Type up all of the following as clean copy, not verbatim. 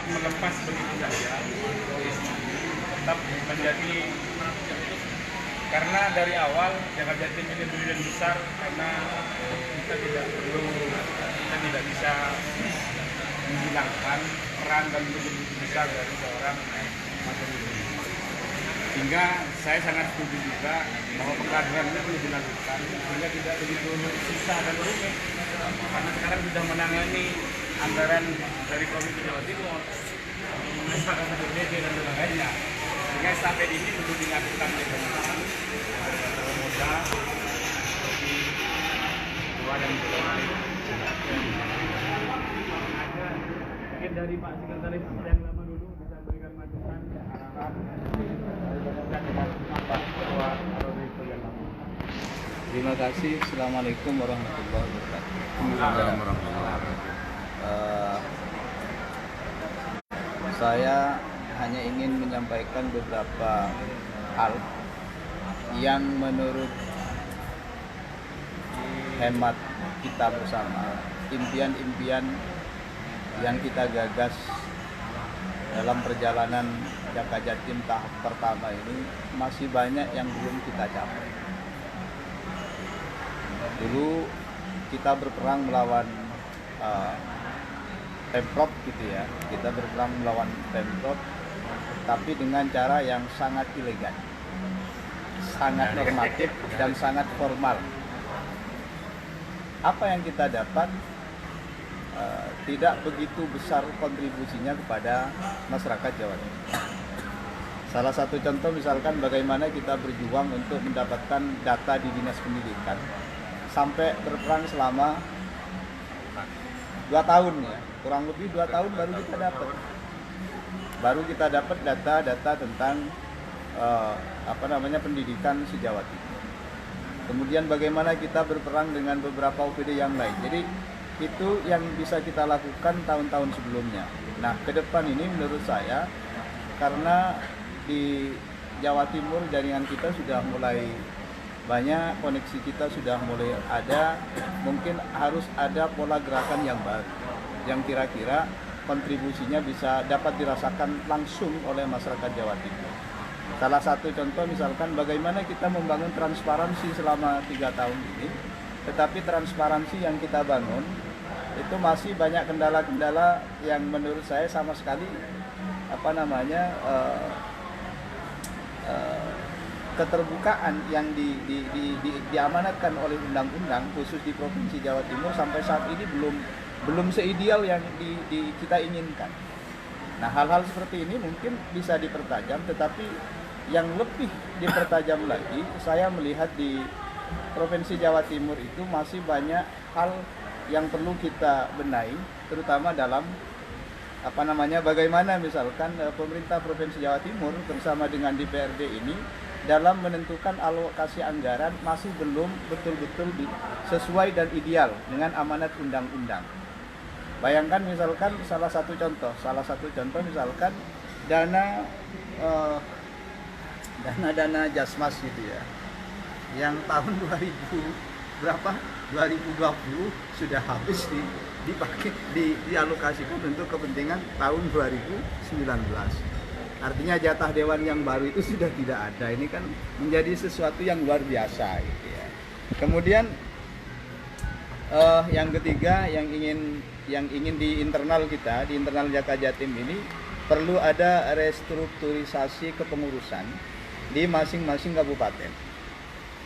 melepas begitu saja, tetap menjadi, karena dari awal Jakarta Jatim ini berdiri besar karena kita tidak bisa menghilangkan peran dan begitu besar dari seorang Mas Edi. Sehingga saya sangat setuju juga bahwa pengkaderan ini perlu dilakukan sehingga tidak begitu susah dan rumit, karena sekarang sudah menangani anggaran dari Provinsi Jawa Timur, mengesahkan DPD dan sebagainya. Sehingga estafet ini perlu dilakukan dengan mudah bagi dua dan kedua. Mungkin dari Pak Sekretaris yang lama dulu bisa berikan masukan arahan dan Pak Ketua Provinsi yang lama. Terima kasih. Assalamualaikum warahmatullahi wabarakatuh. Saya hanya ingin menyampaikan beberapa hal yang menurut hemat kita bersama, impian-impian yang kita gagas dalam perjalanan Jakarta Jatim tahap pertama ini masih banyak yang belum kita capai. Dulu kita berperang melawan Pemprov gitu ya, kita berperang melawan Pemprov, tapi dengan cara yang sangat elegan, sangat normatif dan sangat formal. Apa yang kita dapat tidak begitu besar kontribusinya kepada masyarakat Jawa Timur. Salah satu contoh misalkan bagaimana kita berjuang untuk mendapatkan data di Dinas Pendidikan sampai berperang selama 2 tahun ya, kurang lebih 2 tahun baru kita dapat data-data tentang pendidikan se-Jawa Timur. Kemudian bagaimana kita berperang dengan beberapa OPD yang lain. Jadi itu yang bisa kita lakukan tahun-tahun sebelumnya. Nah, ke depan ini menurut saya, karena di Jawa Timur jaringan kita sudah mulai banyak, koneksi kita sudah mulai ada, mungkin harus ada pola gerakan yang baru, yang kira-kira kontribusinya bisa dapat dirasakan langsung oleh masyarakat Jawa Timur. Salah satu contoh misalkan bagaimana kita membangun transparansi selama 3 tahun ini, tetapi transparansi yang kita bangun itu masih banyak kendala-kendala yang menurut saya sama sekali keterbukaan yang diamanatkan oleh undang-undang khusus di Provinsi Jawa Timur sampai saat ini belum seideal yang kita inginkan. Nah, hal-hal seperti ini mungkin bisa dipertajam, tetapi yang lebih dipertajam lagi, saya melihat di Provinsi Jawa Timur itu masih banyak hal yang perlu kita benahi, terutama dalam bagaimana misalkan pemerintah Provinsi Jawa Timur bersama dengan DPRD ini dalam menentukan alokasi anggaran masih belum betul-betul sesuai dan ideal dengan amanat undang-undang. Bayangkan misalkan salah satu contoh misalkan dana Jasmas gitu ya, yang tahun 2020 sudah habis dipakai dialokasikan untuk kepentingan tahun 2019. Artinya jatah dewan yang baru itu sudah tidak ada. Ini kan menjadi sesuatu yang luar biasa gitu ya. Kemudian yang ketiga yang ingin di internal kita, di internal Jakarta Jatim ini perlu ada restrukturisasi kepengurusan di masing-masing kabupaten.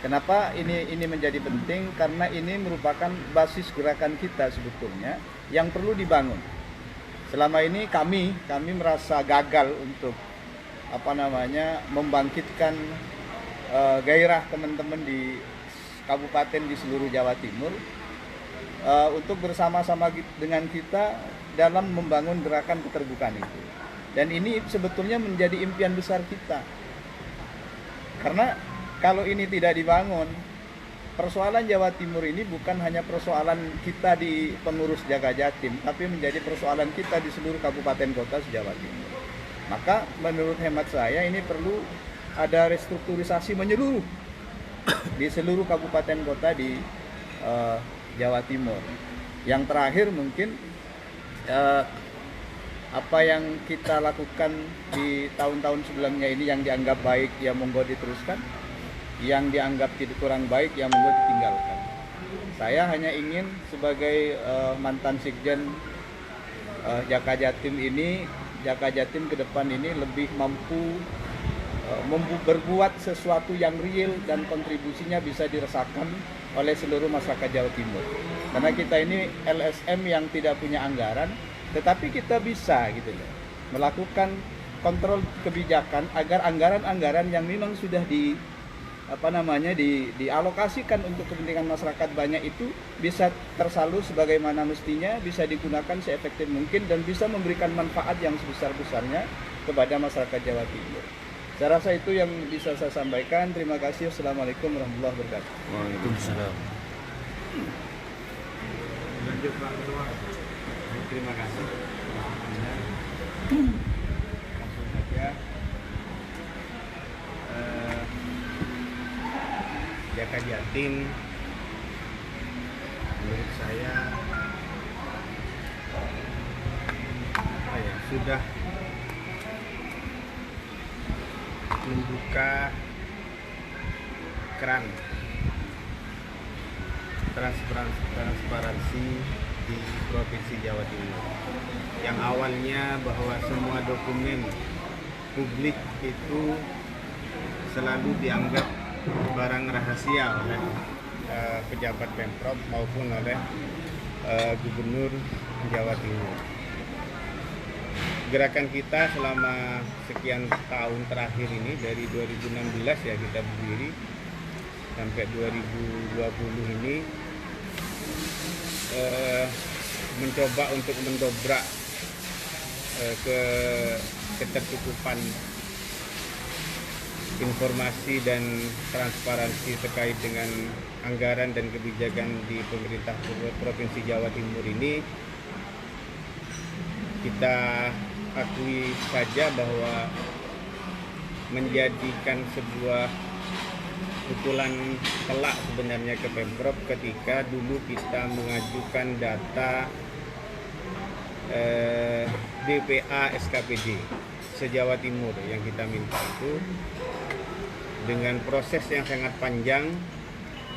Kenapa ini menjadi penting? Karena ini merupakan basis gerakan kita sebetulnya yang perlu dibangun. Selama ini kami merasa gagal untuk membangkitkan gairah teman-teman di kabupaten di seluruh Jawa Timur untuk bersama-sama dengan kita dalam membangun gerakan keterbukaan itu. Dan ini sebetulnya menjadi impian besar kita. Karena kalau ini tidak dibangun, persoalan Jawa Timur ini bukan hanya persoalan kita di pengurus Jakarta Jatim, tapi menjadi persoalan kita di seluruh kabupaten kota se-Jawa Timur. Maka menurut hemat saya ini perlu ada restrukturisasi menyeluruh di seluruh kabupaten kota di Jawa Timur. Yang terakhir mungkin apa yang kita lakukan di tahun-tahun sebelumnya ini yang dianggap baik ya monggo diteruskan, yang dianggap tidak kurang baik ya monggo ditinggalkan. Saya hanya ingin sebagai mantan Sekjen Jaka Jatim ini, Jaka Jatim ke depan ini lebih mampu berbuat sesuatu yang real dan kontribusinya bisa dirasakan oleh seluruh masyarakat Jawa Timur. Karena kita ini LSM yang tidak punya anggaran, tetapi kita bisa gitu loh melakukan kontrol kebijakan agar anggaran-anggaran yang memang sudah dialokasikan untuk kepentingan masyarakat banyak itu bisa tersalur sebagaimana mestinya, bisa digunakan seefektif mungkin dan bisa memberikan manfaat yang sebesar-besarnya kepada masyarakat Jawa Timur. Saya rasa itu yang bisa saya sampaikan. Terima kasih. Assalamualaikum warahmatullahi wabarakatuh. Waalaikumsalam. Lanjut Pak Ketua. Terima kasih. Langsung saja. Jaka Jatim menurut saya sudah membuka keran transparansi di Provinsi Jawa Timur. Yang awalnya bahwa semua dokumen publik itu selalu dianggap barang rahasia oleh pejabat Pemprov maupun oleh Gubernur Jawa Timur. Gerakan kita selama sekian tahun terakhir ini dari 2016 ya kita berdiri sampai 2020 ini mencoba untuk mendobrak ketercukupan informasi dan transparansi terkait dengan anggaran dan kebijakan di pemerintah Provinsi Jawa Timur ini. Kita akui saja bahwa menjadikan sebuah pukulan telak sebenarnya ke Pemprov ketika dulu kita mengajukan data DPA SKPD se-Jawa Timur yang kita minta itu dengan proses yang sangat panjang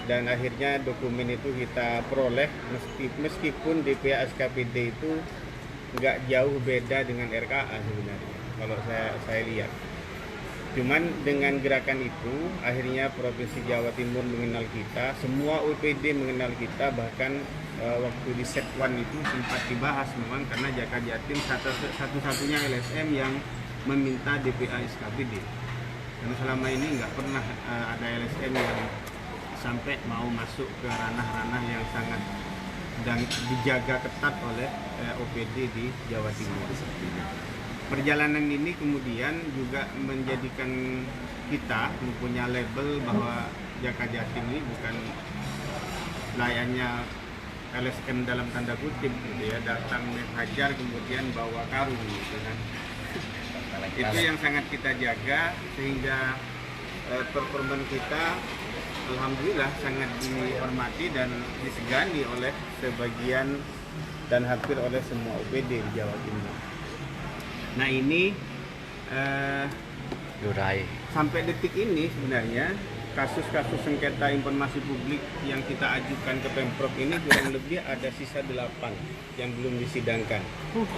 dan akhirnya dokumen itu kita peroleh meskipun DPA SKPD itu nggak jauh beda dengan RKA sebenarnya kalau saya lihat. Cuman dengan gerakan itu akhirnya Provinsi Jawa Timur mengenal kita, semua UPD mengenal kita, bahkan waktu di Sekwan itu sempat dibahas memang karena Jaka Jatim satu-satunya LSM yang meminta DPA SKPD. Karena selama ini nggak pernah ada LSM yang sampai mau masuk ke ranah-ranah yang sangat dan dijaga ketat oleh OPD di Jawa Timur. Perjalanan ini kemudian juga menjadikan kita mempunyai label bahwa Jaka Jatim ini bukan layaknya LSM dalam tanda kutip gitu ya, datang menghajar kemudian bawa karung gitu kan. Itu yang sangat kita jaga sehingga performa kita alhamdulillah sangat dihormati dan disegani oleh sebagian dan hampir oleh semua OPD di Jawa Timur. Nah ini sampai detik ini sebenarnya kasus-kasus sengketa informasi publik yang kita ajukan ke Pemprov ini kurang lebih ada sisa 8 yang belum disidangkan.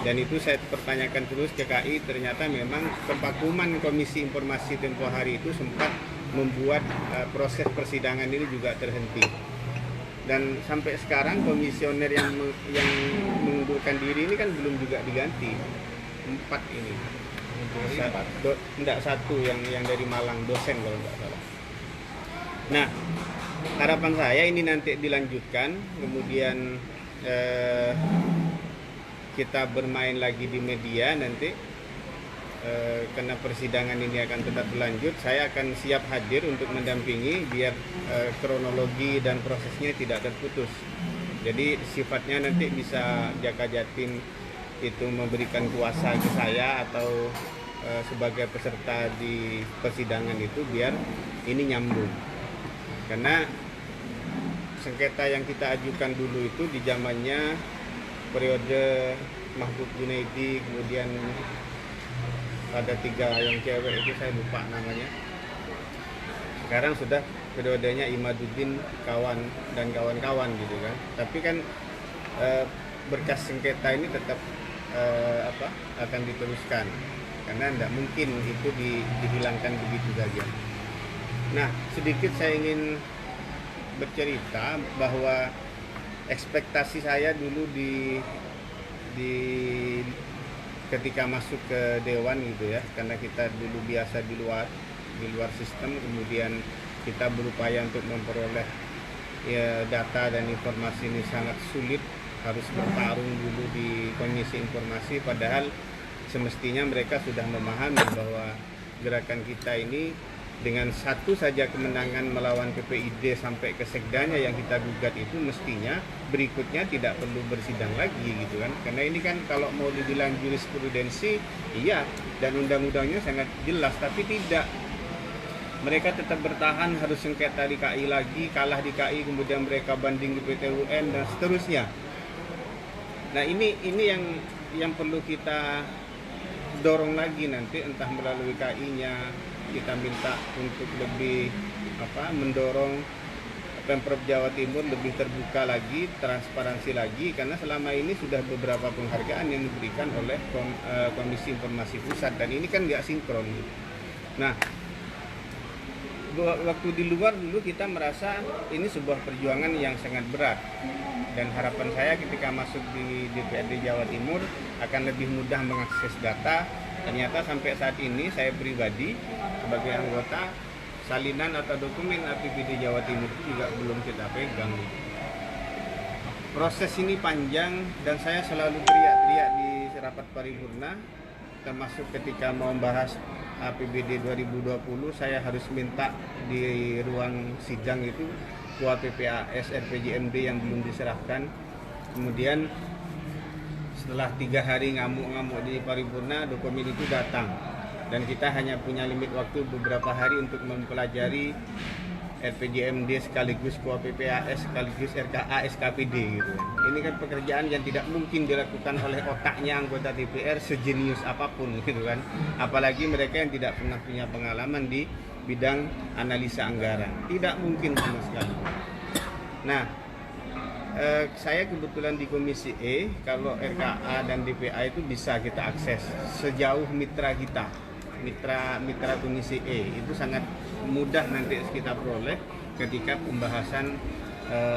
Dan itu saya pertanyakan terus ke KI, ternyata memang kevakuman Komisi Informasi tempoh hari itu sempat membuat proses persidangan ini juga terhenti. Dan sampai sekarang komisioner yang mengundurkan diri ini kan belum juga diganti. 4 ini. Enggak, 1 yang dari Malang, dosen kalau enggak salah. Nah, harapan saya ini nanti dilanjutkan, kemudian kita bermain lagi di media nanti. Karena persidangan ini akan tetap berlanjut, saya akan siap hadir untuk mendampingi biar kronologi dan prosesnya tidak terputus. Jadi sifatnya nanti bisa Jaka Jatim itu memberikan kuasa ke saya atau sebagai peserta di persidangan itu biar ini nyambung. Karena sengketa yang kita ajukan dulu itu di zamannya periode Mahfud Junaidi, kemudian ada 3 yang cewek itu saya lupa namanya. Sekarang sudah periodenya Imaduddin kawan dan kawan-kawan gitu kan. Tapi kan berkas sengketa ini tetap akan diteruskan karena tidak mungkin itu dihilangkan begitu saja. Nah, sedikit saya ingin bercerita bahwa ekspektasi saya dulu di ketika masuk ke dewan gitu ya, karena kita dulu biasa di luar sistem, kemudian kita berupaya untuk memperoleh ya, data dan informasi ini sangat sulit, harus bertarung dulu di komisi informasi, padahal semestinya mereka sudah memahami bahwa gerakan kita ini dengan satu saja kemenangan melawan PPID sampai ke sekdanya yang kita gugat itu mestinya berikutnya tidak perlu bersidang lagi gitu kan, karena ini kan kalau mau dibilang jurisprudensi iya dan undang-undangnya sangat jelas, tapi tidak, mereka tetap bertahan harus sengketa di KI lagi, kalah di KI kemudian mereka banding di PT UN dan seterusnya. Nah ini yang perlu kita dorong lagi nanti, entah melalui KI-nya kita minta untuk lebih mendorong Pemprov Jawa Timur lebih terbuka lagi, transparansi lagi, karena selama ini sudah beberapa penghargaan yang diberikan oleh Komisi Informasi Pusat dan ini kan nggak sinkron. Nah, waktu di luar dulu kita merasa ini sebuah perjuangan yang sangat berat dan harapan saya ketika masuk di DPRD Jawa Timur akan lebih mudah mengakses data. Ternyata sampai saat ini saya pribadi sebagai anggota salinan atau dokumen APBD Jawa Timur itu juga belum kita pegang. Proses ini panjang dan saya selalu teriak-teriak di rapat paripurna, termasuk ketika mau membahas APBD 2020 saya harus minta di ruang sidang itu Ketua PPAS RPJMD yang belum diserahkan. Kemudian setelah 3 hari ngamuk-ngamuk di paripurna, dokumen itu datang dan kita hanya punya limit waktu beberapa hari untuk mempelajari RPJMD sekaligus Ketua PPAS sekaligus RKA SKPD gitu. Ini kan pekerjaan yang tidak mungkin dilakukan oleh otaknya anggota DPR sejenius apapun gitu kan. Apalagi mereka yang tidak pernah punya pengalaman di bidang analisa anggaran. Tidak mungkin sama sekali. Nah, saya kebetulan di Komisi E, kalau RKA dan DPA itu bisa kita akses sejauh mitra kita, mitra Komisi E itu sangat mudah nanti kita peroleh ketika pembahasan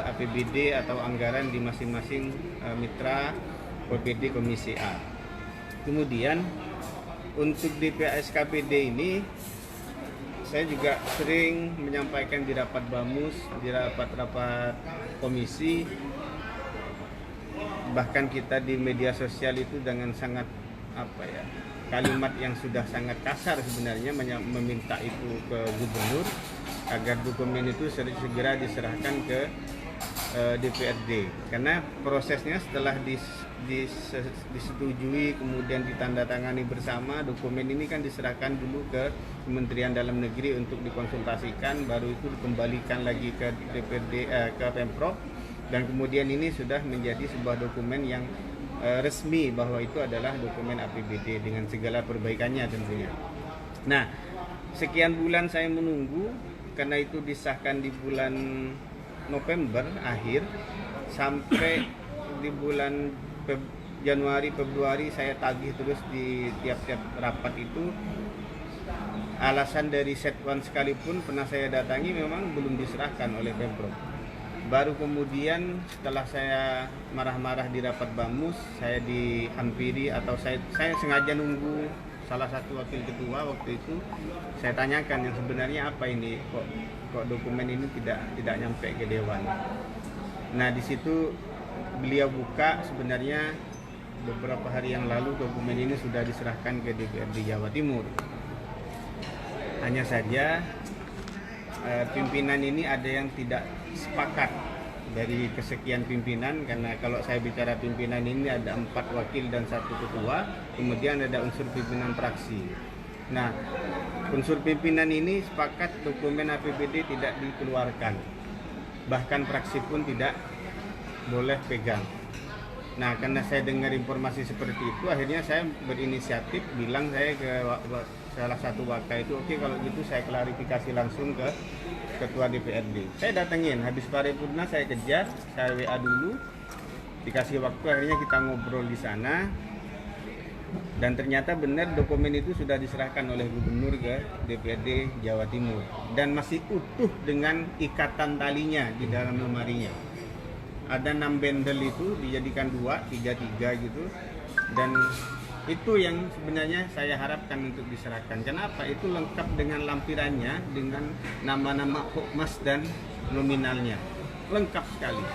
APBD atau anggaran di masing-masing mitra PPD Komisi A. Kemudian untuk DPA SKPD ini saya juga sering menyampaikan di rapat BAMUS, di rapat-rapat komisi, bahkan kita di media sosial itu dengan sangat kalimat yang sudah sangat kasar sebenarnya meminta itu ke gubernur agar dokumen itu segera diserahkan ke DPRD, karena prosesnya setelah disetujui kemudian ditandatangani bersama, dokumen ini kan diserahkan dulu ke Kementerian Dalam Negeri untuk dikonsultasikan, baru itu dikembalikan lagi ke DPRD ke Pemprov, dan kemudian ini sudah menjadi sebuah dokumen yang resmi bahwa itu adalah dokumen APBD dengan segala perbaikannya tentunya. Nah, sekian bulan saya menunggu, karena itu disahkan di bulan November akhir sampai di bulan Januari Februari saya tagih terus di tiap-tiap rapat itu. Alasan dari Setwan sekalipun pernah saya datangi memang belum diserahkan oleh Pemprov. Baru kemudian setelah saya marah-marah di rapat BAMUS, saya dihampiri atau saya sengaja nunggu salah satu wakil ketua waktu itu. Saya tanyakan yang sebenarnya apa ini, kok dokumen ini tidak nyampe ke dewan. Nah, di situ beliau buka, sebenarnya beberapa hari yang lalu dokumen ini sudah diserahkan ke DPRD Jawa Timur. Hanya saja pimpinan ini ada yang tidak sepakat dari kesekian pimpinan, karena kalau saya bicara pimpinan ini ada 4 wakil dan 1 ketua, kemudian ada unsur pimpinan fraksi. Nah, unsur pimpinan ini sepakat dokumen APBD tidak dikeluarkan, bahkan fraksi pun tidak boleh pegang. Nah, karena saya dengar informasi seperti itu, akhirnya saya berinisiatif bilang saya ke salah satu wakil itu, oke kalau gitu saya klarifikasi langsung ke ketua DPRD. Saya datengin, habis paripurna saya kejar, saya WA dulu, dikasih waktu, akhirnya kita ngobrol di sana. Dan ternyata benar dokumen itu sudah diserahkan oleh gubernur ke DPRD Jawa Timur dan masih utuh dengan ikatan talinya di dalam lemarinya. Ada 6 bendel itu dijadikan 2, 3 gitu, dan itu yang sebenarnya saya harapkan untuk diserahkan. Kenapa? Itu lengkap dengan lampirannya, dengan nama-nama hukmas dan nominalnya, lengkap sekali.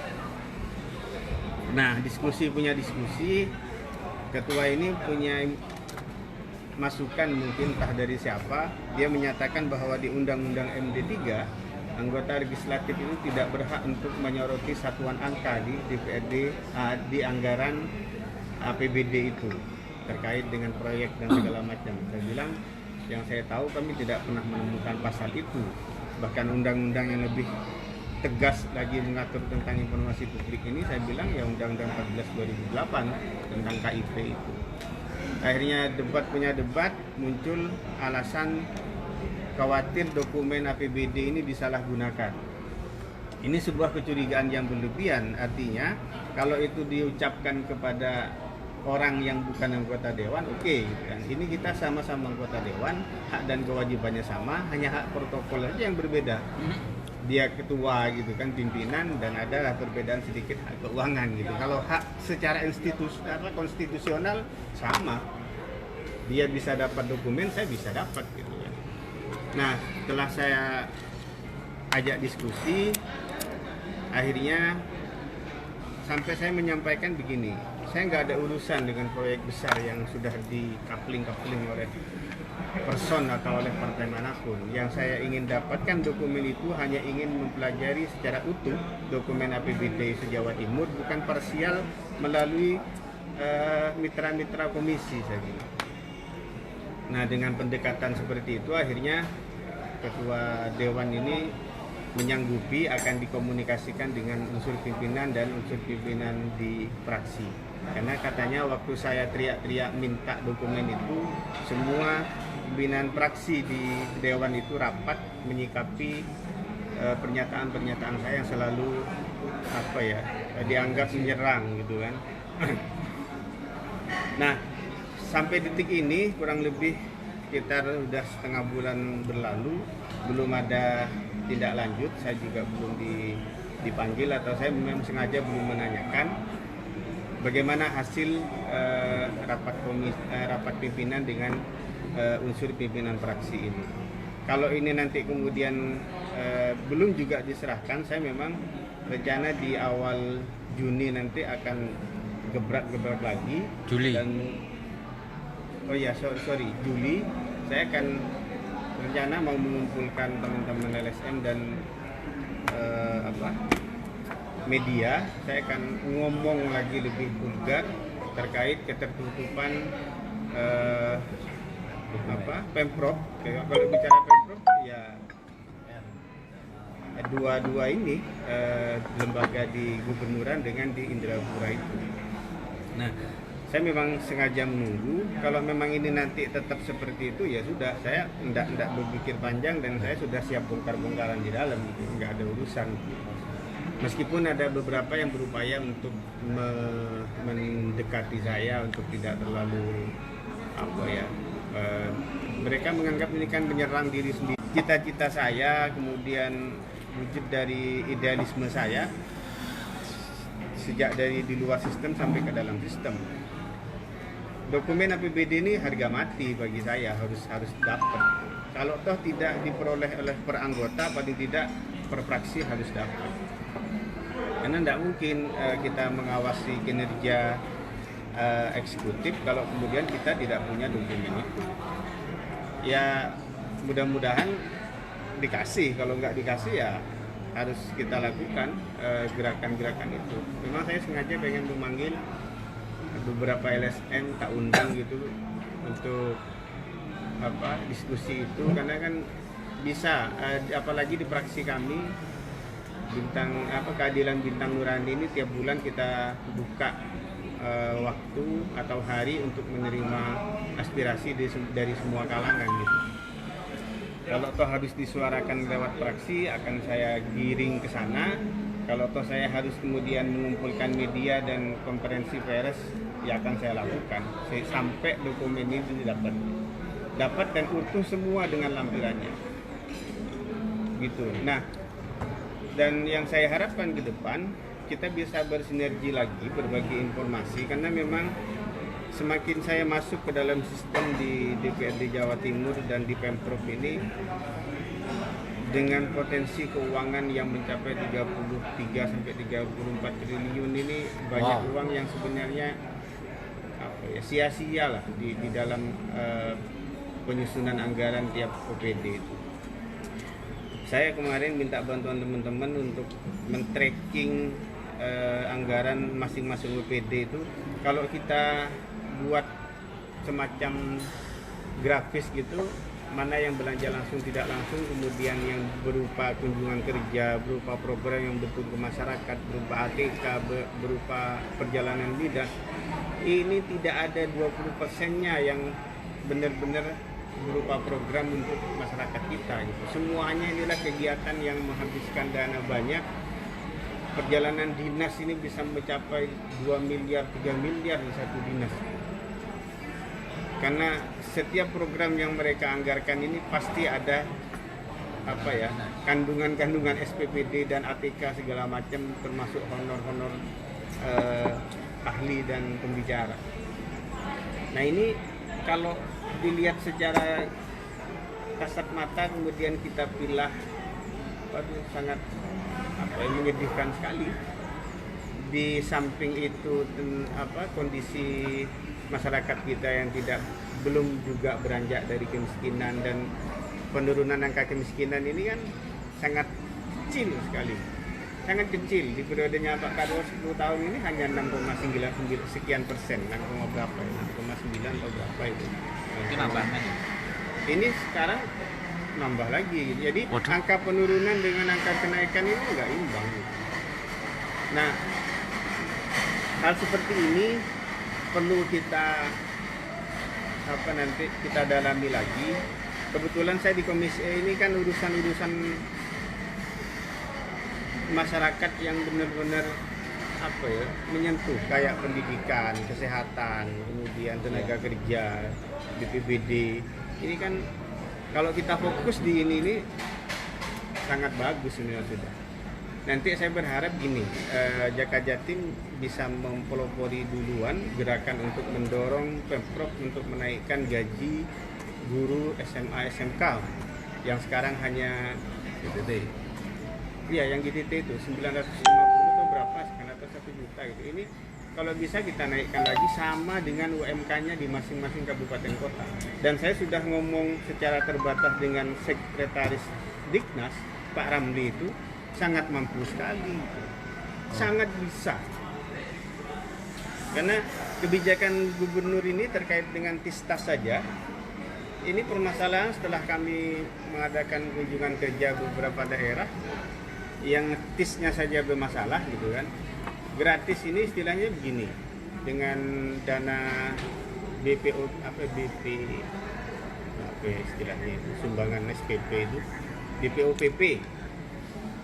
Nah, punya diskusi, ketua ini punya masukan mungkin entah dari siapa, dia menyatakan bahwa di Undang-Undang MD3 anggota legislatif itu tidak berhak untuk menyoroti satuan angka di DPRD di anggaran APBD itu terkait dengan proyek dan segala macam. Saya bilang yang saya tahu kami tidak pernah menemukan pasal itu, bahkan undang-undang yang lebih tegas lagi mengatur tentang informasi publik ini, saya bilang ya Undang-Undang 14 2008 tentang KIP itu. Akhirnya debat, muncul alasan khawatir dokumen APBD ini disalahgunakan. Ini sebuah kecurigaan yang berlebihan, artinya kalau itu diucapkan kepada orang yang bukan anggota dewan, oke, gitu kan. Ini kita sama-sama anggota dewan, hak dan kewajibannya sama, hanya hak protokol aja yang berbeda. Dia ketua gitu kan, pimpinan, dan ada perbedaan sedikit hak keuangan gitu. Kalau hak secara konstitusional sama, dia bisa dapat dokumen, saya bisa dapat gitu ya. Nah, setelah saya ajak diskusi, akhirnya sampai saya menyampaikan begini, saya nggak ada urusan dengan proyek besar yang sudah di-coupling oleh person atau oleh partai manapun. Yang saya ingin dapatkan dokumen itu hanya ingin mempelajari secara utuh dokumen APBD se-Jawa Timur, bukan parsial melalui mitra-mitra komisi saya kira. Nah, dengan pendekatan seperti itu akhirnya ketua dewan ini menyanggupi akan dikomunikasikan dengan unsur pimpinan dan unsur pimpinan di fraksi. Karena katanya waktu saya teriak-teriak minta dokumen itu, semua pimpinan fraksi di dewan itu rapat menyikapi pernyataan-pernyataan saya yang selalu dianggap menyerang gitu kan. Nah, sampai detik ini kurang lebih sekitar sudah setengah bulan berlalu, belum ada tindak lanjut. Saya juga belum dipanggil atau saya memang sengaja belum menanyakan bagaimana hasil rapat pimpinan dengan unsur pimpinan fraksi ini. Kalau ini nanti kemudian belum juga diserahkan, saya memang rencana di awal Juni nanti akan gebrak lagi. Juli. Dan Juli saya akan rencana mau mengumpulkan teman-teman LSM dan media. Saya akan ngomong lagi lebih vulgar terkait ketertutupan Pemprov. Kalau bicara Pemprov ya dua ini lembaga di gubernuran dengan di Indrapura itu. Nah, saya memang sengaja menunggu. Kalau memang ini nanti tetap seperti itu, ya sudah, saya tidak berpikir panjang dan saya sudah siap bongkar-bongkaran di dalam, gitu. Nggak ada urusan. Meskipun ada beberapa yang berupaya untuk mendekati saya untuk tidak terlalu mereka menganggap ini kan menyerang diri sendiri. Cita-cita saya, kemudian wujud dari idealisme saya sejak dari di luar sistem sampai ke dalam sistem. Dokumen APBD ini harga mati bagi saya, harus dapat. Kalau toh tidak diperoleh oleh per anggota, paling tidak per fraksi harus dapat. Karena tidak mungkin kita mengawasi kinerja eksekutif kalau kemudian kita tidak punya dokumen itu. Ya mudah-mudahan dikasih, kalau nggak dikasih ya harus kita lakukan gerakan-gerakan itu. Memang saya sengaja pengen memanggil beberapa LSM, tak undang gitu untuk diskusi itu, karena kan bisa apalagi di fraksi kami keadilan Bintang Nurani ini tiap bulan kita buka waktu atau hari untuk menerima aspirasi dari semua kalangan gitu. Kalau toh harus disuarakan lewat praksi, akan saya giring ke sana. Kalau toh saya harus kemudian mengumpulkan media dan konferensi pers, ya akan saya lakukan sampai dokumen ini dapat dan utuh semua dengan lampirannya. Gitu. Nah, dan yang saya harapkan ke depan kita bisa bersinergi lagi, berbagi informasi, karena memang semakin saya masuk ke dalam sistem di DPRD Jawa Timur dan di Pemprov ini dengan potensi keuangan yang mencapai 33 sampai 34 triliun ini, banyak uang yang sebenarnya sia-sia lah di dalam penyusunan anggaran tiap OPD itu. Saya kemarin minta bantuan teman-teman untuk men-tracking anggaran masing-masing OPD itu. Kalau kita buat semacam grafis gitu, mana yang belanja langsung tidak langsung, kemudian yang berupa kunjungan kerja, berupa program yang betul ke masyarakat, berupa ATK, berupa perjalanan dinas, ini tidak ada 20%-nya yang benar-benar berupa program untuk masyarakat kita gitu. Semuanya inilah kegiatan yang menghabiskan dana banyak. Perjalanan dinas ini bisa mencapai 2 miliar, 3 miliar di satu dinas. Karena setiap program yang mereka anggarkan ini pasti ada kandungan-kandungan SPPD dan ATK segala macam, termasuk honor-honor ahli dan pembicara. Nah, ini kalau dilihat secara kasat mata kemudian kita pilah, sangat menyedihkan sekali. Di samping itu kondisi masyarakat kita yang belum juga beranjak dari kemiskinan, dan penurunan angka kemiskinan ini kan sangat kecil sekali, sangat kecil. Di periodenya Pak Karwo 10 tahun ini hanya 6,9 sekian persen, 6, berapa ya, 6,9 atau berapa itu. Itu nambahnya. Ini sekarang nambah lagi gitu. Jadi angka penurunan dengan angka kenaikan ini nggak imbang gitu. Nah, hal seperti ini perlu kita nanti kita dalami lagi. Kebetulan saya di Komisi E ini kan urusan-urusan masyarakat yang benar-benar menyentuh, kayak pendidikan, kesehatan, kemudian tenaga kerja, BPBD. Ini kan kalau kita fokus di ini sangat bagus ini sudah. Nanti saya berharap gini, Jaka Jatim bisa mempelopori duluan gerakan untuk mendorong Pemprov untuk menaikkan gaji guru SMA SMK yang sekarang hanya GTT. Iya, yang GTT itu 950 atau berapa, sekarang atau 1 juta gitu. Ini kalau bisa kita naikkan lagi sama dengan UMK-nya di masing-masing kabupaten kota. Dan saya sudah ngomong secara terbatas dengan Sekretaris Diknas, Pak Ramli itu sangat mampu sekali, sangat bisa. Karena kebijakan gubernur ini terkait dengan Tistas saja, ini permasalahan setelah kami mengadakan kunjungan kerja beberapa daerah yang TIS-nya saja bermasalah gitu kan. Gratis ini istilahnya begini, dengan dana BPO istilahnya itu, sumbangan SPP itu, BPOPP.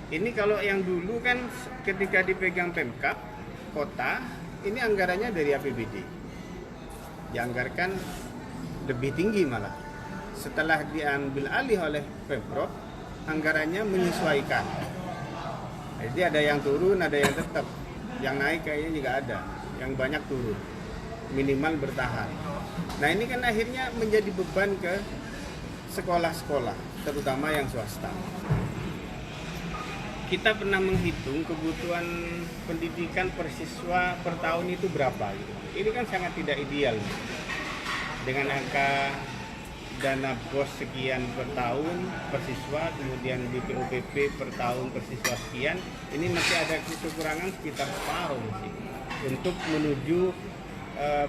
Ini kalau yang dulu kan ketika dipegang Pemkab kota, ini anggarannya dari APBD. Dianggarkan lebih tinggi malah. Setelah diambil alih oleh Pemprov, anggarannya menyesuaikan. Jadi ada yang turun, ada yang tetap. Yang naik kayaknya juga ada, yang banyak turun. Minimal bertahan. Nah, ini kan akhirnya menjadi beban ke sekolah-sekolah, terutama yang swasta. Kita pernah menghitung kebutuhan pendidikan per siswa per tahun itu berapa gitu. Ini kan sangat tidak ideal. Dengan angka dana BOS sekian per tahun per siswa, kemudian BPOPP per tahun per siswa sekian, ini masih ada kekurangan sekitar setahun sih untuk menuju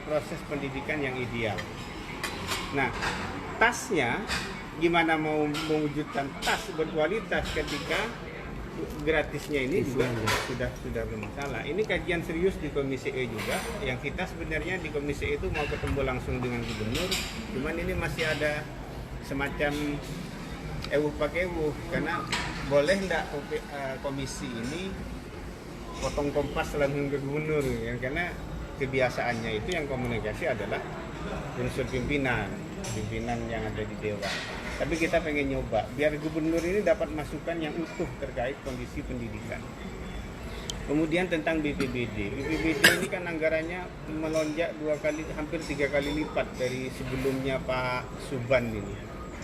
proses pendidikan yang ideal. Nah, tasnya gimana mau mewujudkan tas berkualitas ketika gratisnya ini juga sudah bermasalah. Ini kajian serius di Komisi E juga, yang kita sebenarnya di Komisi E itu mau ketemu langsung dengan gubernur, cuman ini masih ada semacam ewuh pakai ewuh, karena boleh nggak komisi ini potong kompas langsung ke gubernur, ya? Karena kebiasaannya itu yang komunikasi adalah unsur pimpinan yang ada di dewan. Tapi kita pengen nyoba biar gubernur ini dapat masukan yang utuh terkait kondisi pendidikan. Kemudian tentang BPBD ini kan anggarannya melonjak 2 kali, hampir 3 kali lipat dari sebelumnya Pak Suban ini.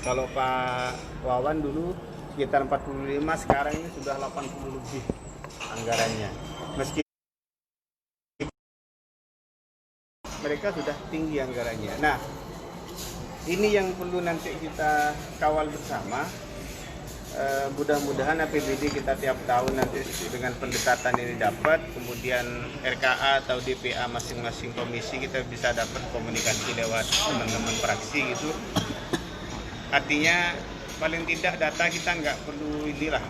Kalau Pak Wawan dulu sekitar 45, sekarang ini sudah 80 lebih anggarannya. Meski mereka sudah tinggi anggarannya. Nah, ini yang perlu nanti kita kawal bersama. Mudah-mudahan APBD kita tiap tahun nanti dengan pendekatan ini dapat, kemudian RKA atau DPA masing-masing komisi kita bisa dapat komunikasi lewat teman-teman fraksi gitu. Artinya paling tidak data kita nggak perlu inilah,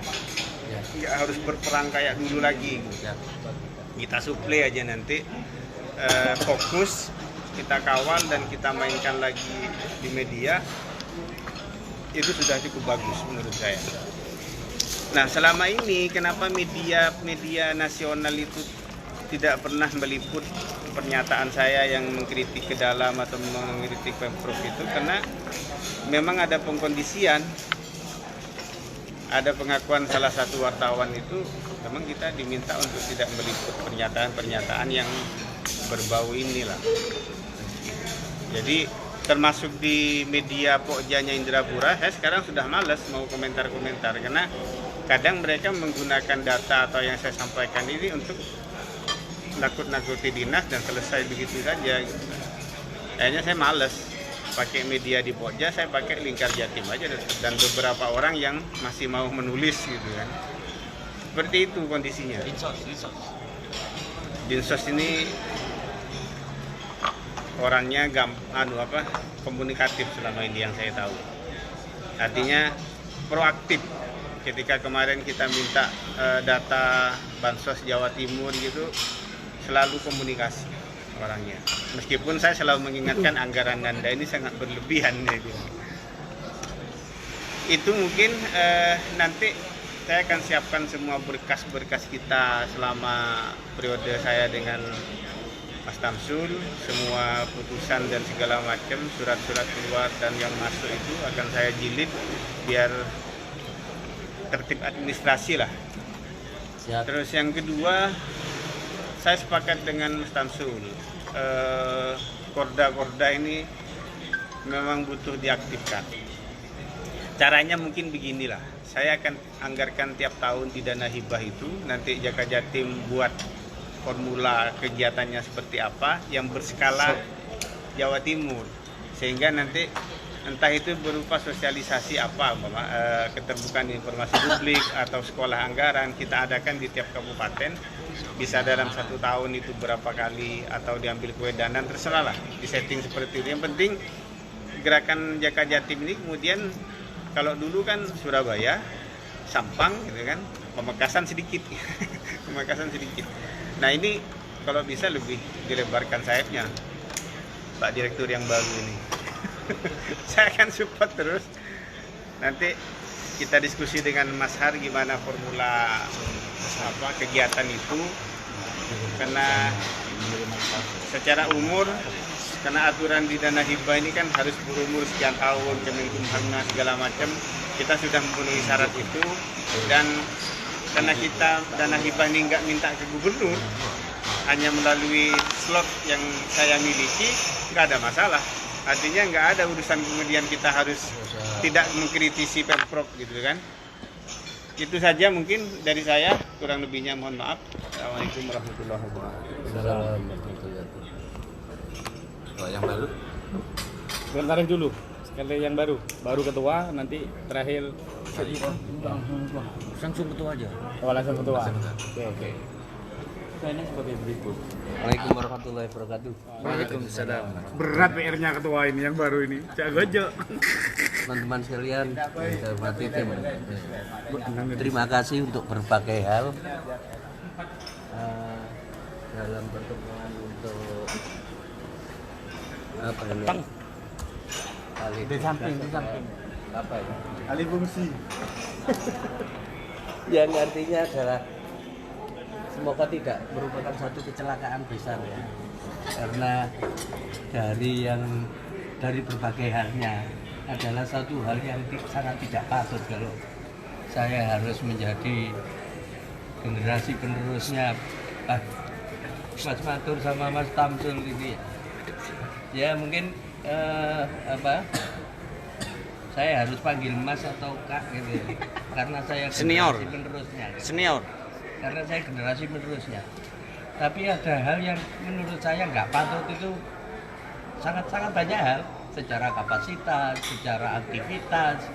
nggak harus berperang kayak dulu lagi. Kita suplai aja nanti, fokus kita kawal dan kita mainkan lagi di media, itu sudah cukup bagus menurut saya. Nah, selama ini kenapa media nasional itu tidak pernah meliput pernyataan saya yang mengkritik ke dalam atau mengkritik Pemprov itu? Karena memang ada pengkondisian, ada pengakuan salah satu wartawan itu, memang kita diminta untuk tidak meliput pernyataan-pernyataan yang berbau inilah. Jadi termasuk di media Pokjanya Indrapura, saya sekarang sudah malas mau komentar-komentar karena kadang mereka menggunakan data atau yang saya sampaikan ini untuk nakut-nakuti dinas dan selesai begitu saja. Akhirnya saya malas pakai media di Pokja, saya pakai Lingkar Jatim aja dan beberapa orang yang masih mau menulis gitu kan. Seperti itu kondisinya. Dinsos ini orangnya komunikatif selama ini yang saya tahu. Artinya proaktif. Ketika kemarin kita minta data Bansos Jawa Timur gitu, selalu komunikasi orangnya. Meskipun saya selalu mengingatkan anggaran Anda ini sangat berlebihan gitu. Itu mungkin nanti saya akan siapkan semua berkas-berkas kita selama periode saya dengan Mas Tamsul, semua putusan dan segala macam, surat-surat keluar dan yang masuk itu akan saya jilid biar tertib administrasi lah. Siap. Terus yang kedua, saya sepakat dengan Mas Tamsul, korda-korda ini memang butuh diaktifkan. Caranya mungkin beginilah, saya akan anggarkan tiap tahun di dana hibah itu, nanti Jaka Jatim buat formula kegiatannya seperti apa yang berskala Jawa Timur, sehingga nanti entah itu berupa sosialisasi apa, keterbukaan informasi publik atau sekolah anggaran kita adakan di tiap kabupaten, bisa dalam 1 tahun itu berapa kali atau diambil kewedanan, terserah lah, disetting seperti itu. Yang penting gerakan Jaka Jatim ini kemudian, kalau dulu kan Surabaya, Sampang gitu kan, Pamekasan sedikit. Pamekasan sedikit. Nah ini kalau bisa lebih dilebarkan sayapnya Pak Direktur yang baru ini. Saya akan support terus. Nanti kita diskusi dengan Mas Har gimana formula kegiatan itu. Karena secara umur, karena aturan di dana hibah ini kan harus berumur sekian tahun, Kemenkumhamnya segala macam, kita sudah memenuhi syarat itu. Dan karena kita dana hibah ini nggak minta ke gubernur, hanya melalui slot yang saya miliki, nggak ada masalah. Artinya nggak ada urusan kemudian kita harus tidak mengkritisi Pemprov gitu kan. Itu saja mungkin dari saya, kurang lebihnya mohon maaf. Assalamualaikum warahmatullahi wabarakatuh. Kalau yang baru? Sementara dulu, sekali yang baru ketua, nanti terakhir Langsung ketua aja. langsung ketua. Oke. Ini sebagai berikut. Assalamualaikum warahmatullahi wabarakatuh. Waalaikumsalam. Berat PR-nya ketua ini yang baru ini. Cak Gojo. Teman-teman sekalian, saya hormati tim. Terima kasih untuk berbagai hal dalam pertemuan untuk apa ini? Di samping. Apa ya? Alih fungsi. Yang artinya adalah semoga tidak merupakan satu kecelakaan besar ya, karena dari berbagai halnya adalah satu hal yang sangat tidak patut kalau saya harus menjadi generasi penerusnya Mas Matur sama Mas Tamsul ini ya mungkin saya harus panggil Mas atau Kak gitu ya. Karena saya Senior. generasi penerusnya. Senior. Karena saya generasi penerusnya. Tapi ada hal yang menurut saya nggak patut itu sangat-sangat banyak hal secara kapasitas, secara aktivitas.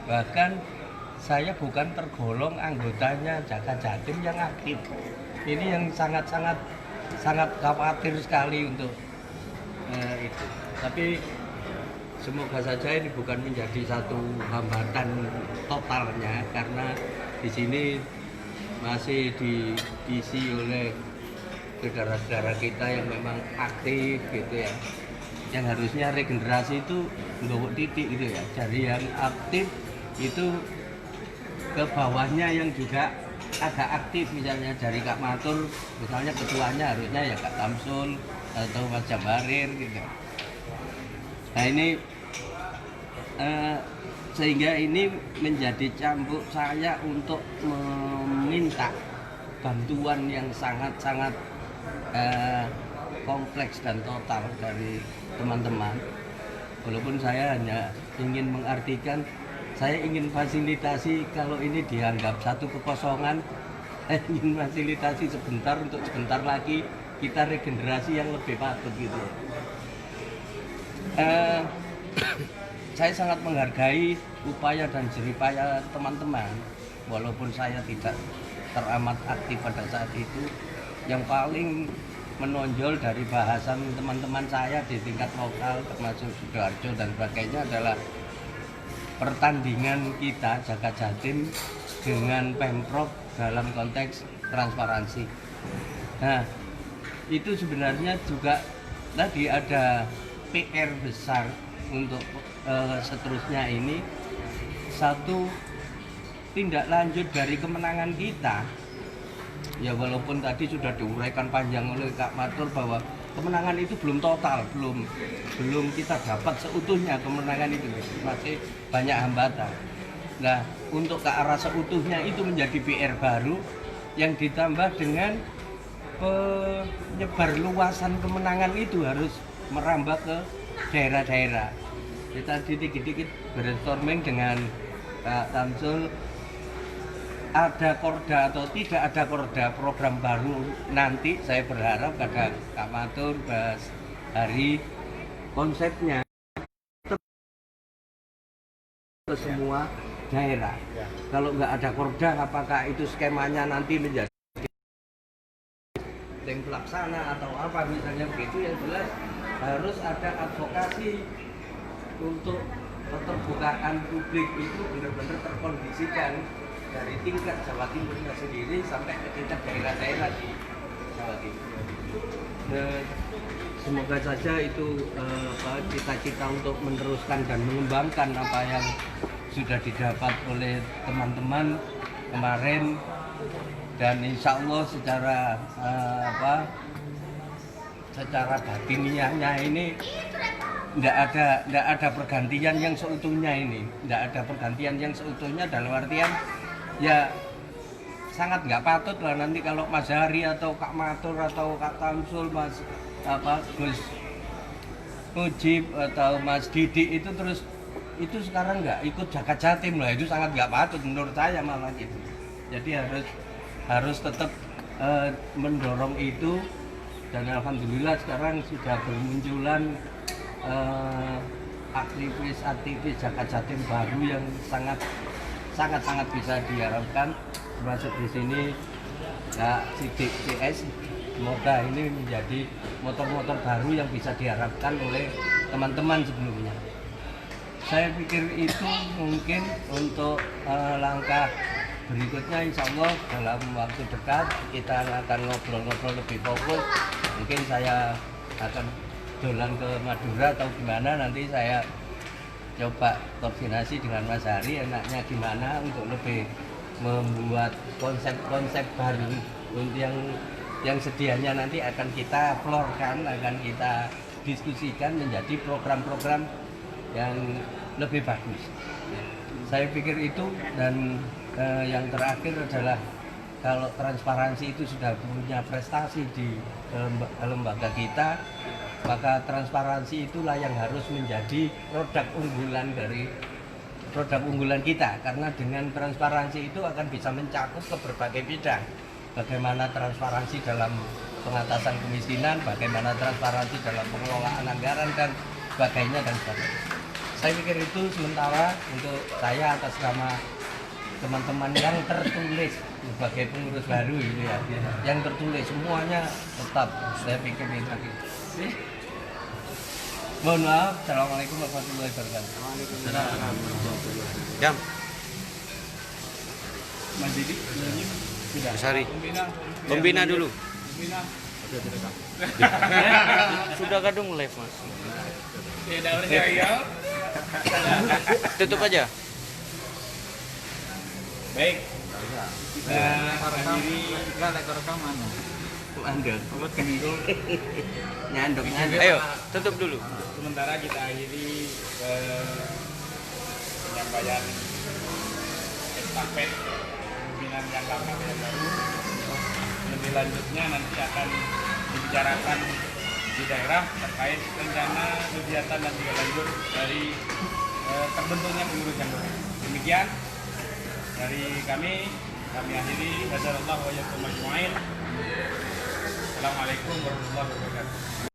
Bahkan saya bukan tergolong anggotanya Jaka Jatim yang aktif. Ini yang sangat khawatir sekali untuk itu. Tapi semoga saja ini bukan menjadi satu hambatan totalnya, karena di sini masih diisi oleh saudara-saudara kita yang memang aktif gitu ya, yang harusnya regenerasi itu nggak titik gitu ya, dari yang aktif itu ke bawahnya yang juga agak aktif, misalnya dari Kak Matur misalnya ketuanya harusnya ya Kak Tamsul atau Mas Jambarir gitu. Nah ini sehingga ini menjadi cambuk saya untuk meminta bantuan yang sangat kompleks dan total dari teman-teman. Walaupun saya hanya ingin mengartikan, saya ingin fasilitasi kalau ini dianggap satu kekosongan, saya ingin fasilitasi sebentar untuk sebentar lagi kita regenerasi yang lebih patut gitu. Saya sangat menghargai upaya dan jeripaya teman-teman, walaupun saya tidak teramat aktif pada saat itu. Yang paling menonjol dari bahasan teman-teman saya di tingkat lokal termasuk Sidoarjo dan sebagainya adalah pertandingan kita Jaka Jatim dengan Pemprov dalam konteks transparansi. Nah, itu sebenarnya juga tadi ada PR besar untuk seterusnya ini, satu tindak lanjut dari kemenangan kita. Ya walaupun tadi sudah diuraikan panjang oleh Kak Matur bahwa kemenangan itu belum total, belum kita dapat seutuhnya kemenangan itu, masih banyak hambatan. Nah, untuk ke arah seutuhnya itu menjadi PR baru yang ditambah dengan penyebar luasan kemenangan itu harus merambah ke daerah-daerah. Kita dikit-dikit brainstorming dengan Kak Tamsul, ada korda atau tidak ada korda program baru nanti. Saya berharap pada Kak Matur, Mas Hari, konsepnya ke semua daerah. Kalau nggak ada korda, apakah itu skemanya nanti menjadi yang pelaksana atau apa misalnya begitu? Yang jelas harus ada advokasi untuk keterbukaan publik itu benar-benar terkondisikan dari tingkat Jawa Timurnya sendiri sampai ke tingkat daerah-daerah di Jawa Timur. Semoga saja itu cita-cita untuk meneruskan dan mengembangkan apa yang sudah didapat oleh teman-teman kemarin, dan insya Allah secara batiniahnya ini tidak ada pergantian yang seutuhnya ini, tidak ada pergantian yang seutuhnya dalam artian ya sangat nggak patut lah nanti kalau Mas Hari atau Kak Matur atau Kak Tamsul, Mas Gus Mujib atau Mas Didi itu terus itu sekarang nggak ikut Jaka Jatim lah, itu sangat nggak patut menurut saya malah gitu. Jadi harus tetap mendorong itu, dan alhamdulillah sekarang sudah bermunculan aktivis Jaka Jatim baru yang sangat bisa diharapkan, termasuk di sini Nah, Civic CS semoga ini menjadi motor-motor baru yang bisa diharapkan oleh teman-teman sebelumnya. Saya pikir itu mungkin untuk langkah berikutnya, insya Allah dalam waktu dekat kita akan ngobrol-ngobrol lebih fokus. Mungkin saya akan jalan ke Madura atau gimana, nanti saya coba koordinasi dengan Mas Hari enaknya gimana untuk lebih membuat konsep-konsep baru untuk yang sedianya nanti akan kita florkan, akan kita diskusikan menjadi program-program yang lebih bagus. Saya pikir itu, dan yang terakhir adalah kalau transparansi itu sudah punya prestasi di lembaga kita, maka transparansi itulah yang harus menjadi produk unggulan kita, karena dengan transparansi itu akan bisa mencakup ke berbagai bidang. Bagaimana transparansi dalam pengatasan kemiskinan, bagaimana transparansi dalam pengelolaan anggaran dan sebagainya dan sebagainya. Saya pikir itu sementara untuk saya atas nama teman-teman yang tertulis sebagai pengurus baru itu ya, yang tertulis semuanya tetap, saya pikir itu. Mohon maaf. Assalamualaikum warahmatullahi wabarakatuh. Jam. Mas Didi, sudah. Mas Hari. Pembina dulu. Pembina. Sudah kadung live, Mas. Tidak percaya. Tutup aja. Baik. Kita akhiri Nyanduk. Ayo, tutup dulu. sementara kita akhiri penyampaian estafet pimpinan yang lama dan yang baru. Lebih lanjutnya nanti akan dibicarakan di daerah terkait rencana kegiatan dan juga lanjut dari terbentuknya pengurus yang baru. Demikian dari kami akhiri. Wassalamualaikum warahmatullahi wabarakatuh.